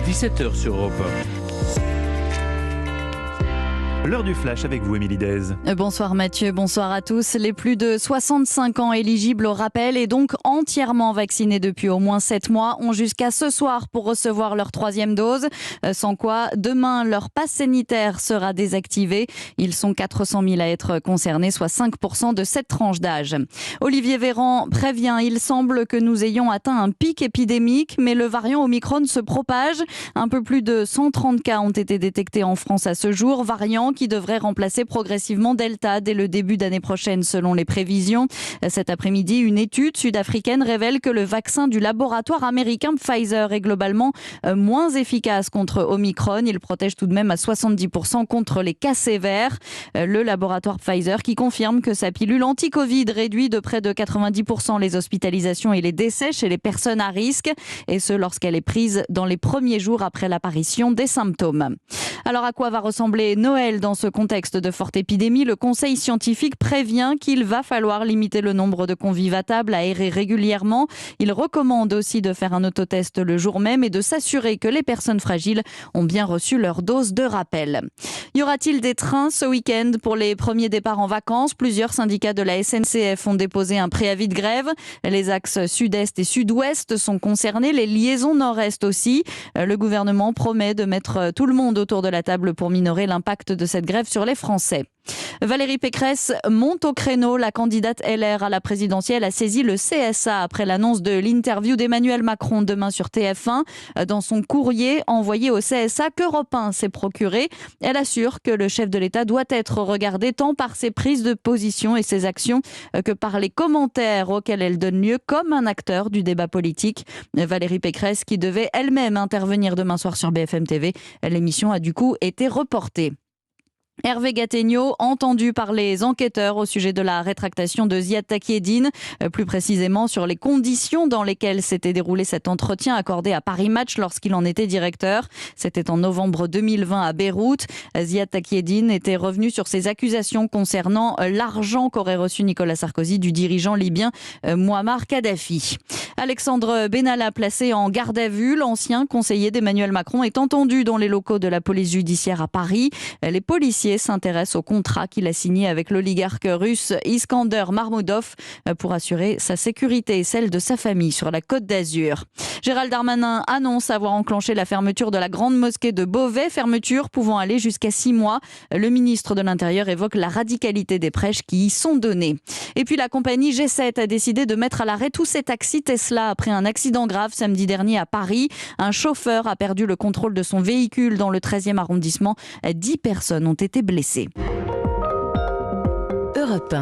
17h sur Europe 1. L'heure du flash avec vous, Émilie Dez. Bonsoir Mathieu, bonsoir à tous. Les plus de 65 ans éligibles au rappel et donc entièrement vaccinés depuis au moins 7 mois ont jusqu'à ce soir pour recevoir leur 3e dose. Sans quoi, demain, leur passe sanitaire sera désactivé. Ils sont 400 000 à être concernés, soit 5% de cette tranche d'âge. Olivier Véran prévient, il semble que nous ayons atteint un pic épidémique, mais le variant Omicron se propage. Un peu plus de 130 cas ont été détectés en France à ce jour, variant qui devrait remplacer progressivement Delta dès le début d'année prochaine selon les prévisions. Cet après-midi, une étude sud-africaine révèle que le vaccin du laboratoire américain Pfizer est globalement moins efficace contre Omicron. Il protège tout de même à 70% contre les cas sévères. Le laboratoire Pfizer qui confirme que sa pilule anti-Covid réduit de près de 90% les hospitalisations et les décès chez les personnes à risque, et ce lorsqu'elle est prise dans les premiers jours après l'apparition des symptômes. Alors à quoi va ressembler Noël dans ce contexte de forte épidémie? Le Conseil scientifique prévient qu'il va falloir limiter le nombre de convives à table, aérer régulièrement. Il recommande aussi de faire un autotest le jour même et de s'assurer que les personnes fragiles ont bien reçu leur dose de rappel. Y aura-t-il des trains ce week-end pour les premiers départs en vacances? Plusieurs syndicats de la SNCF ont déposé un préavis de grève. Les axes sud-est et sud-ouest sont concernés, les liaisons nord-est aussi. Le gouvernement promet de mettre tout le monde autour de la table pour minorer l'impact de cette grève sur les Français. Valérie Pécresse monte au créneau. La candidate LR à la présidentielle a saisi le CSA après l'annonce de l'interview d'Emmanuel Macron demain sur TF1. Dans son courrier envoyé au CSA qu'Europe 1 s'est procuré, elle assure que le chef de l'État doit être regardé tant par ses prises de position et ses actions que par les commentaires auxquels elle donne lieu comme un acteur du débat politique. Valérie Pécresse qui devait elle-même intervenir demain soir sur BFM TV. L'émission a du coup été reportée. Hervé Gattegno, entendu par les enquêteurs au sujet de la rétractation de Ziad Takieddine, plus précisément sur les conditions dans lesquelles s'était déroulé cet entretien accordé à Paris Match lorsqu'il en était directeur. C'était en novembre 2020 à Beyrouth. Ziad Takieddine était revenu sur ses accusations concernant l'argent qu'aurait reçu Nicolas Sarkozy du dirigeant libyen Mouammar Kadhafi. Alexandre Benalla, placé en garde à vue, l'ancien conseiller d'Emmanuel Macron, est entendu dans les locaux de la police judiciaire à Paris. Les policiers s'intéresse au contrat qu'il a signé avec l'oligarque russe Iskander Marmoudov pour assurer sa sécurité et celle de sa famille sur la Côte d'Azur. Gérald Darmanin annonce avoir enclenché la fermeture de la grande mosquée de Beauvais, fermeture pouvant aller jusqu'à 6 mois. Le ministre de l'Intérieur évoque la radicalité des prêches qui y sont données. Et puis la compagnie G7 a décidé de mettre à l'arrêt tous ses taxis Tesla après un accident grave samedi dernier à Paris. Un chauffeur a perdu le contrôle de son véhicule dans le 13e arrondissement. 10 personnes ont été blessées. Europe 1.